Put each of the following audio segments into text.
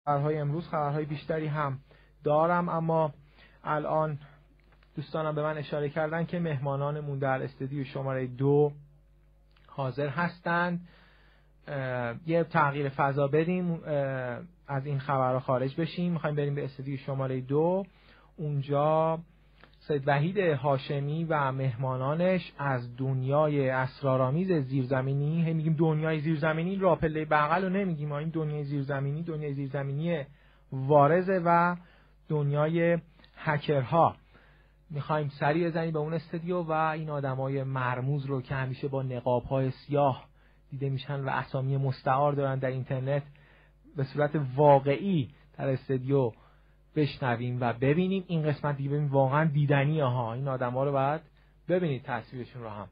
خبرهای امروز خبرهای بیشتری هم دارم، اما الان دوستانم به من اشاره کردن که مهمانانمون در استودیو شماره 2 حاضر هستند. یه تغییر فضا بدیم، از این خبرها خارج بشیم. میخوایم بریم به استودیو شماره 2. اونجا سید وحید هاشمی و مهمانانش از دنیای اسرارآمیز زیرزمینی، میگیم دنیای زیرزمینی، راپله بغل رو نمیگیم، این دنیای زیرزمینی وارزه و دنیای هکرها. میخوایم سری بزنیم به اون استودیو و این آدمای مرموز رو که همیشه با نقاب‌های سیاه دیده میشن و اسامی مستعار دارن در اینترنت به صورت واقعی در استودیو بشنویم و ببینیم. این قسمت دیگه ببینیم واقعا دیدنیه ها، این آدما رو باید ببینید تصویرشون رو هم،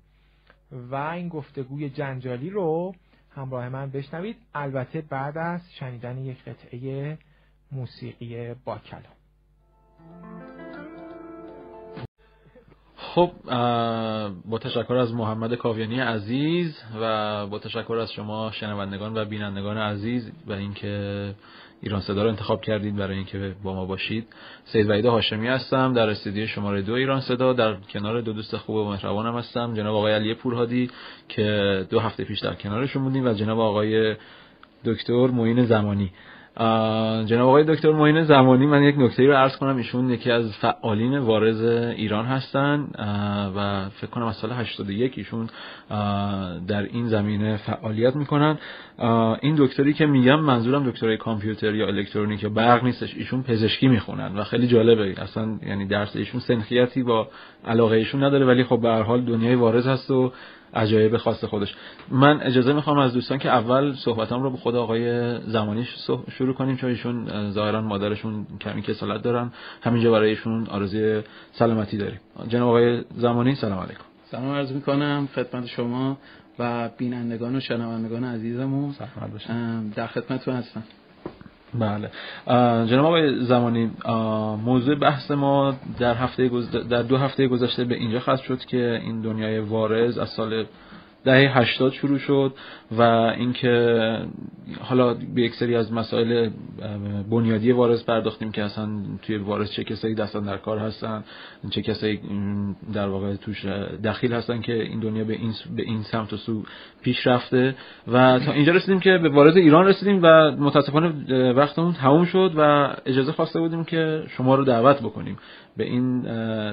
و این گفتگوی جنجالی رو همراه من بشنوید، البته بعد از شنیدن یک قطعه موسیقی با کلام. خب با تشکر از محمد کاویانی عزیز و با تشکر از شما شنوندگان و بینندگان عزیز و اینکه ایران صدا رو انتخاب کردید برای اینکه با ما باشید. سید وحید هاشمی هستم در استودیو شماره 2 ایران صدا. در کنار دو دوست خوب و مهربانم هستم، جناب آقای علی پورهادی که 2 هفته پیش در کنارشون بودیم و جناب آقای دکتر معین زمانی. جناب آقای دکتر معین زمانی، من یک نکته‌ای رو عرض کنم، ایشون یکی از فعالین وارز ایران هستن و فکر کنم از سال 81 ایشون در این زمینه فعالیت میکنن. این دکتری که میگم منظورم دکترای کامپیوتر یا الکترونیک یا برق نیستش، ایشون پزشکی میخونن و خیلی جالبه، اصلا یعنی درس ایشون سنخیتی با علاقه ایشون نداره، ولی خب به هر حال دنیای وارز هست و عجایب خاص خودش. من اجازه میخوام از دوستان که اول صحبتام رو به خود آقای زمانی شروع کنیم، چون ایشون ظاهرا مادرشون کمی کسالت دارن، همینجا برای ایشون آرزوی سلامتی داریم. جناب آقای زمانی سلام علیکم. سلام عرض میکنم خدمت شما و بینندگان و شنوندگان عزیزمون. سلامت باشید. در خدمتتون هستم. بله جناب آقای زمانی، موضوع بحث ما در 2 هفته گذشته به اینجا ختم شد که این دنیای وارز از سال دهه 80 شروع شد و اینکه حالا به یک سری از مسائل بنیادی وارز پرداختیم که اصلا توی وارز چه کسایی دستن در کار هستن، چه کسایی در واقع توش دخیل هستن که این دنیا به این سمت و سو پیش رفته و تا اینجا رسیدیم که به وارز ایران رسیدیم و متاسفانه وقتمون تموم شد و اجازه خواسته بودیم که شما رو دعوت بکنیم به این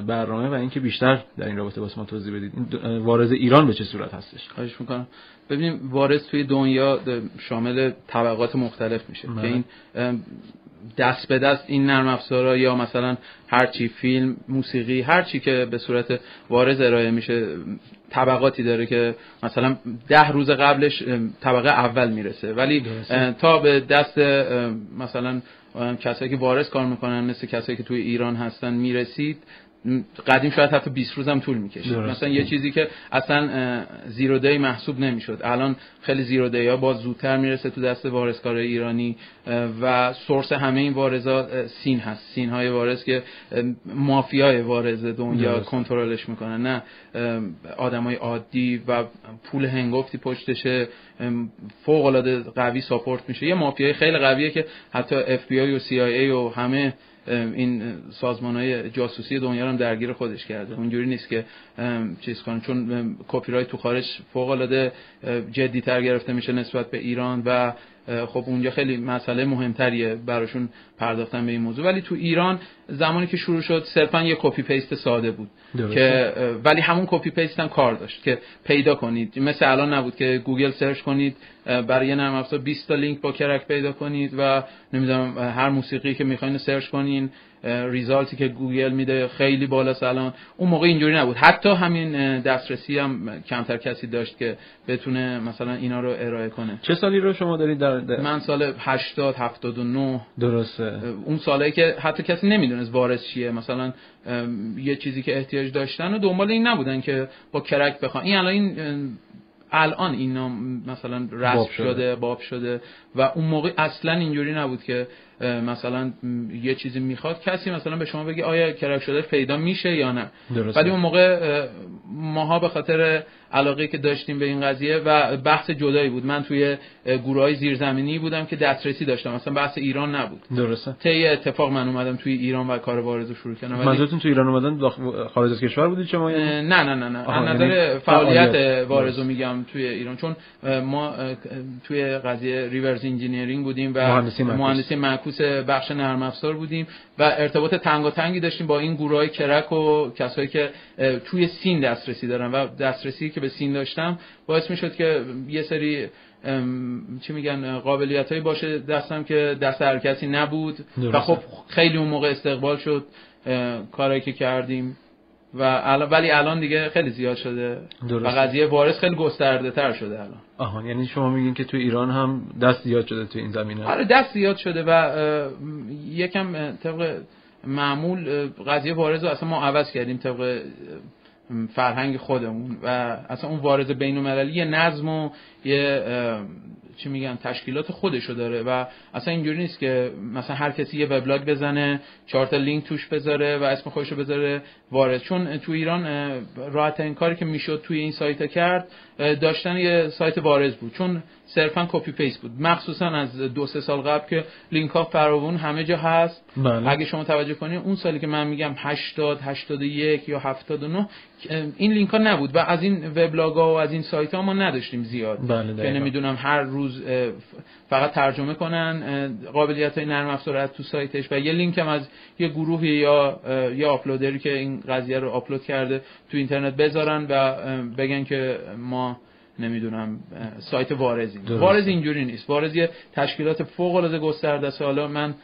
برنامه و اینکه بیشتر در این رابطه واسه ما توضیح بدید این وارز ایران به چه صورت هستش. خواهش میکنم. ببینیم وارز توی دنیا شامل طبقات مختلف میشه که این دست به دست این نرم افزارا یا مثلا هر چی فیلم، موسیقی، هر چی که به صورت وارز ارائه میشه طبقاتی داره که مثلا 10 روز قبلش طبقه اول میرسه، ولی تا به دست مثلا کسایی که وارز کار میکنن مثل کسایی که توی ایران هستن میرسید قدیم شاید حتی 20 روز هم طول میکشید. مثلا یه چیزی که اصلا زیرو دی محسوب نمیشد الان خیلی زیرو دی ها باز زودتر میرسه تو دست وارزکارای ایرانی و سورس همه این وارزا سین هست، سین های وارز که مافیای وارز دنیا کنترلش میکنن، نه آدمای عادی و پول هنگفتی پشتشه، فوق العاده قوی ساپورت میشه. یه مافیای خیلی قویه که حتی اف بی آی و سی آی ای و همه این سازمان‌های جاسوسی دنیا رو هم درگیر خودش کرده. اونجوری نیست که چیز کنن، چون کپی رایت تو خارج فوق‌العاده جدی‌تر گرفته میشه نسبت به ایران و خب اونجا خیلی مسئله مهمتریه براشون پرداختن به این موضوع. ولی تو ایران زمانی که شروع شد صرفا یه کپی پیست ساده بود که ولی همون کپی پیست هم کار داشت که پیدا کنید، مثل الان نبود که گوگل سرچ کنید برای یه نرم افزار 20 تا لینک با کرک پیدا کنید و نمیدونم هر موسیقی که میخواین سرچ کنین ریزالتی که گوگل میده خیلی بالاست. الان اون موقع اینجوری نبود، حتی همین دسترسی هم کمتر کسی داشت که بتونه مثلا اینا رو ارائه کنه. چه سالی رو شما دارید در من سال 80 79. درسته. اون سالایی که حتی کسی نمیدونست وارز چیه، مثلا یه چیزی که احتیاج داشتن و دنبال این نبودن که با کرک بخوان. این الان این الان اینا مثلا رسم شده، باب شده و اون موقع اصلا اینجوری نبود که مثلا یه چیزی میخواد کسی مثلا به شما بگه آیا کرک شده پیدا میشه یا نه. ولی اون موقع ماها به خاطر علاقه که داشتیم به این قضیه و بحث جدایی بود، من توی گروهای زیرزمینی بودم که دسترسی داشتم، مثلا بحث ایران نبود. درسته. طی اتفاق من اومدم توی ایران و کار وارد رو شروع کردم. منظورتون توی ایران اومدن خارج از کشور بودید شما؟ نه از نظر فعالیت وارزو میگم توی ایران، چون ما توی قضیه ریورس انجینیرینگ بودیم و مهندسی معکوس بخش نرم افزار بودیم و ارتباط تنگاتنگی داشتیم با این گروهای کرک و کسایی که توی سین دسترسی دارن و دسترسی که به سین داشتم باعث میشد که یه سری چی میگن قابلیتایی باشه دستم که دست هر کسی نبود. درسته. و خب خیلی اون موقع استقبال شد کارایی که کردیم ولی الان دیگه خیلی زیاد شده. درسته. و قضیه وارث خیلی گسترده تر شده الان. آها، یعنی شما میگین که تو ایران هم دست زیاد شده تو این زمینه؟ آره دست زیاد شده و یکم طبق معمول قضیه وارث رو اصلا ما عوض کردیم طبق فرهنگ خودمون و اصلا اون وارث بین‌المللی یه نظم و یه چی میگن تشکیلات خودشو داره و اصلا اینجوری نیست که مثلا هر کسی یه وبلاگ بزنه 4 تا لینک توش بذاره و اسم خودشو بذاره وارث. چون تو ایران راحت ترین کاری که میشد توی این سایت کرد داشتن یه سایت وارث بود، چون صرفا کپی پیست بود، مخصوصا از 2-3 سال قبل که لینک ها فراوون همه جا هست. بله. اگه شما توجه کنید اون سالی که من میگم 80 81 یا 79 این لینک ها نبود و از این وبلاگ ها و از این سایت ها ما نداشتیم زیاد. بله که نمیدونم هر روز فقط ترجمه کنن قابلیت های نرم افزار تو سایتش و یه لینک هم از یه گروهی یا یه آپلودری که این قضیه رو آپلود کرده تو اینترنت بذارن و بگن که ما نمیدونم سایت وارزیم. وارز اینجوری نیست. وارز یه تشکیلات فوق العاده گسترده است. حالا من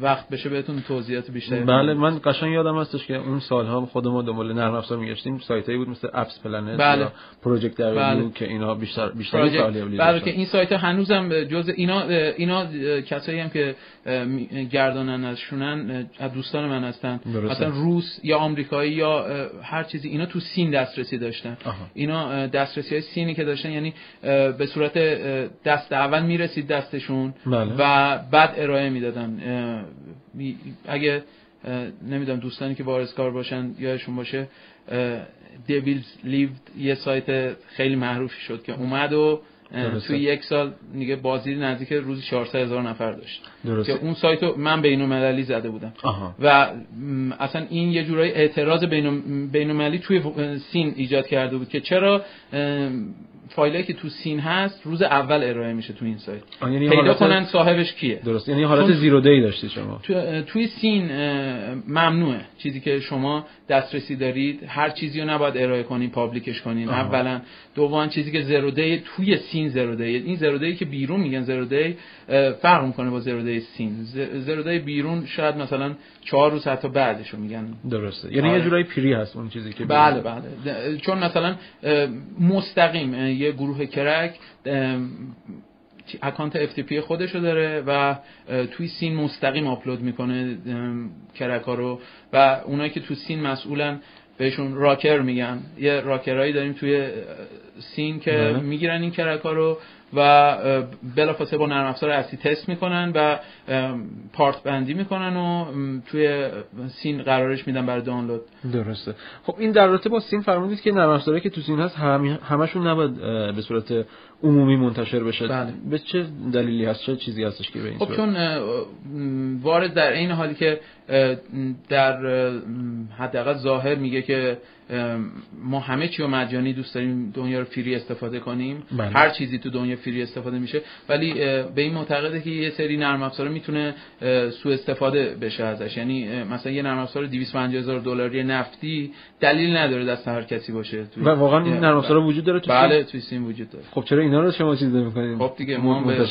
وقت بشه بهتون توضیحات بیشتری بله من قشنگ یادم هستش که اون سالها خودمون دنبال نرم افزار میگشتیم، سایتایی بود مثل اپس پلنت یا پروژکت دبلیو که اینا بیشتر فعالیت بله که این سایت ها هنوزم جزء اینا کسایی هم که گردانن ازشونن از دوستان من هستن. مثلا روس یا آمریکایی یا هر چیزی اینا تو سین دسترسی داشتن. اینا دسترسی های سینی که داشتن یعنی به صورت دست اول میرسید دستشون و بعد ارائه میدادن. اگه نمیدونم دوستانی که وارثکار باشن یادشون باشه دیویلز لیفد یه سایت خیلی معروفی شد که اومد و توی 1 سال دیگه بازدید نزدیک روزی 400,000 نفر داشت. درسته. که اون سایت رو من بین‌المللی زده بودم. و اصلا این یه جورایی اعتراض بین‌المللی توی سین ایجاد کرده بود که چرا فایلی که تو سین هست روز اول ارائه میشه تو این سایت، یعنی پیدا کنن صاحبش کیه. درست، یعنی حالت زیرو دی داشتی شما توی سین ممنوعه چیزی که شما دسترسی دارید هر چیزی رو نباید ارائه کنین پابلیکش کنین. اولا دوما چیزی که زیرو دی توی سین زیرو دی، این زیرو دی که بیرون میگن زیرو دی فرق میکنه با زیرو دی سین. زیرو دی بیرون شاید مثلا 4 روز حتی بعدشو میگن. درسته، یعنی یه جورایی پری هست اون چیزی که بله چون مثلا مستقیم یه گروه کرک اکانت FTP خودشو داره و توی سین مستقیم آپلود میکنه کرک ها رو و اونایی که تو سین مسئولن بهشون راکر میگن. یه راکرایی داریم توی سین که میگیرن این کرک ها رو و بلافاصله با نرم افزار اصلی تست میکنن و پارت بندی میکنن و توی سین قرارش میدن برای دانلود. درسته. خب این در رابطه با سین فرمودید که نرم افزارهایی که تو سین هست همشون نباید به صورت عمومی منتشر بشه. بله. به چه دلیلی هست؟ چه چیزی هستش که به این خب چون وارد در این حالی که در حداقل ظاهر میگه که ما همه چی رو مجانی دوست داریم، دنیا رو فری استفاده کنیم. بله. هر چیزی تو دنیا فری استفاده میشه، ولی به این معتقده که یه سری نرم افزار میتونه سوء استفاده بشه ازش. یعنی مثلا یه نرم افزار $250,000 نفتی دلیل نداره دست هر کسی باشه. و واقعا این نرم افزار وجود داره تو بله توی سیم وجود داره. خب چرا اینا رو شما چیز نمی‌کنید؟ خب دیگه ما به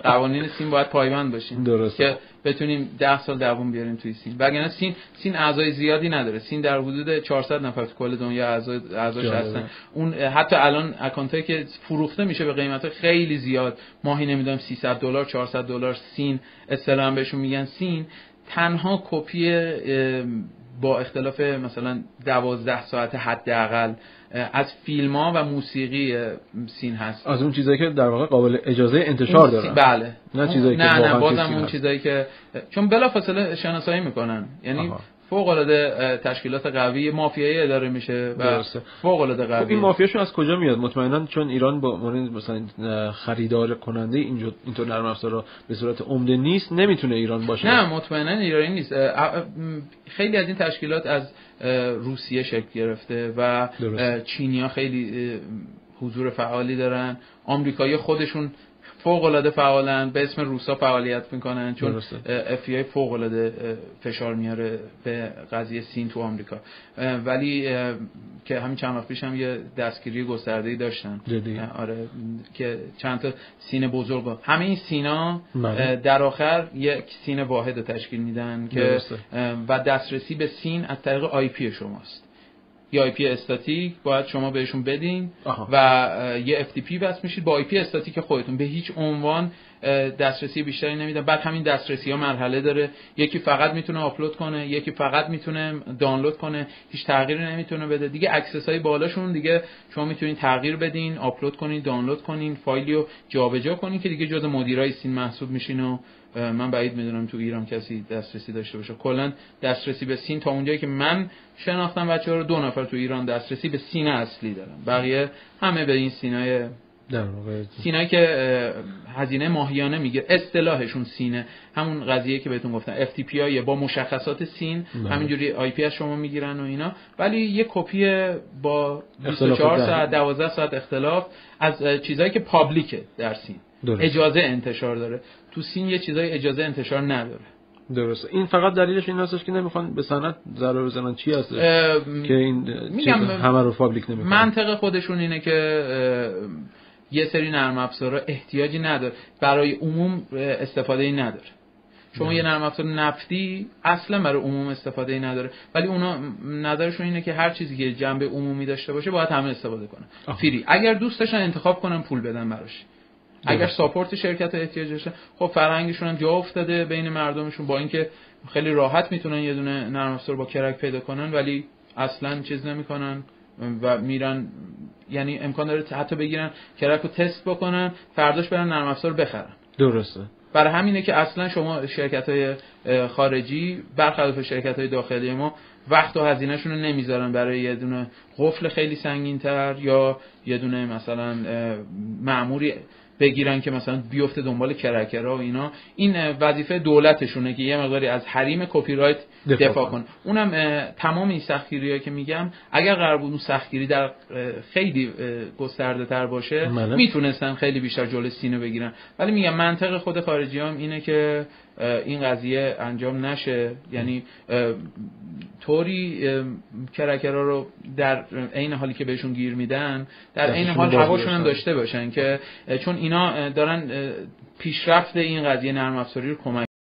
قوانین سیم باید پایبند باشیم. درسته. که بتونیم 10 سال دوام بیاریم توی سین. وگرنه سین اعضای زیادی نداره. سین در حدود 400 نفر تو کل دنیا اعضاش هستن. اون حتی الان اکانتایی که فروخته میشه به قیمت خیلی زیاد، ماهی نمیدونم $300 $400 سین اصطلاحاً بهشون میگن سین، تنها کپی با اختلاف مثلا 12 ساعت حداقل از فیلم‌ها و موسیقی سین هست. از اون چیزایی که در واقع قابل اجازه انتشار دارن. بله. نه چیزایی که نه واقعا بازم اون چیزایی که چون بلافاصله شناسایی میکنن، یعنی فوق‌العاده تشکیلات قوی مافیایی اداره میشه و فوق‌العاده قوی. این مافیاشون از کجا میاد؟ مطمئنا چون ایران با مثلا خریدار کننده اینطور نرم افزارا به صورت عمده نیست، نمیتونه ایران باشه. نه مطمئنا ایرانی نیست. خیلی از این تشکیلات از روسیه شکل گرفته و چینی‌ها خیلی حضور فعالی دارن. آمریکایی خودشون فوق‌العاده فعالن، به اسم روسا فعالیت میکنن چون FBI فوق‌العاده فشار میاره به قضیه سین تو آمریکا. ولی که همین چند وقت پیش هم یه دستگیری گسترده‌ای داشتن. آره که چند تا سین بزرگ، همه این سینا در آخر یک سین واحد رو تشکیل میدن که و دسترسی به سین از طریق IP شماست. یا IP استاتیک باید شما بهشون بدین و یه FTP وصل میشید با IP استاتیک خودتون، به هیچ عنوان دسترسی بیشتری نمیدن. بعد همین دسترسی ها مرحله داره، یکی فقط میتونه آپلود کنه، یکی فقط میتونه دانلود کنه، هیچ تغییری نمیتونه بده. دیگه اکسس های بالاشون دیگه شما میتونید تغییر بدین، آپلود کنین، دانلود کنین، فایلیو جابجا کنین که دیگه جزء مدیرای سین محسوب میشین و من بعید میدونم تو ایران کسی دسترسی داشته باشه. کلا دسترسی به سین تا اونجایی که من شناختم بچه‌ها رو 2 نفر تو ایران دسترسی به سین اصلی دارن، بقیه همه به این سینای در واقع سینایی که هزینه ماهیانه میگیره، اصطلاحشون سینه، همون قضیه که بهتون گفتم FTP های با مشخصات سین همینجوری IP از شما میگیرن و اینا، ولی یه کپی با 24 ساعت 12 ساعت اختلاف از چیزایی که پابلیکه در سین اجازه انتشار داره. تو سین یه چیزای اجازه انتشار نداره. درسته. این فقط دلیلش این هستش که نمیخوان به صنعت ضرر بزنن. چی هست که این چیز همه رو پابلیک نمیکنن؟ منطق خودشون اینه که یه سری نرم افزارا احتیاجی نداره، برای عموم استفاده ای نداره. شما یه نرم افزار نفتی اصلا برای عموم استفاده ای نداره، ولی اونا نظرشون اینه که هر چیزی که جنبه عمومی داشته باشه باید همه استفاده کنن. فری. اگر دوست داشتن انتخاب کنن پول بدن براش. اگر ساپورت شرکت احتیاج داشته، خب فرهنگشون هم جا افتاده بین مردمشون، با اینکه خیلی راحت میتونن یه دونه نرم افزار با کرک پیدا کنن ولی اصلا چیز نمیکنن و میرن، یعنی امکان داره حتی بگیرن کرک رو تست بکنن فرداش برن نرم افزار بخرن. درسته. برای همینه که اصلا شما شرکت‌های خارجی برخلاف شرکت‌های داخلی ما وقت و هزینه‌شون رو نمیذارن برای یه دونه قفل خیلی سنگین‌تر یا یه دونه مثلا مأموری بگیرن که مثلا بیفته دنبال کرکرها و اینا. این وظیفه دولتشونه که یه مقداری از حریم کپی رایت دفاع کنه. اونم تمام این سختگیری‌ها که میگم اگر قرار بود اون سختگیری در خیلی گسترده تر باشه میتونستن خیلی بیشتر جلوی سینه بگیرن، ولی میگم منطق خود خارجی‌ها اینه که این قضیه انجام نشه، یعنی طوری کرکرها رو در عین حالی که بهشون گیر میدن در عین حال هواشون هم داشته باشن که چون اینا دارن پیشرفت این قضیه نرم افزاری رو کمک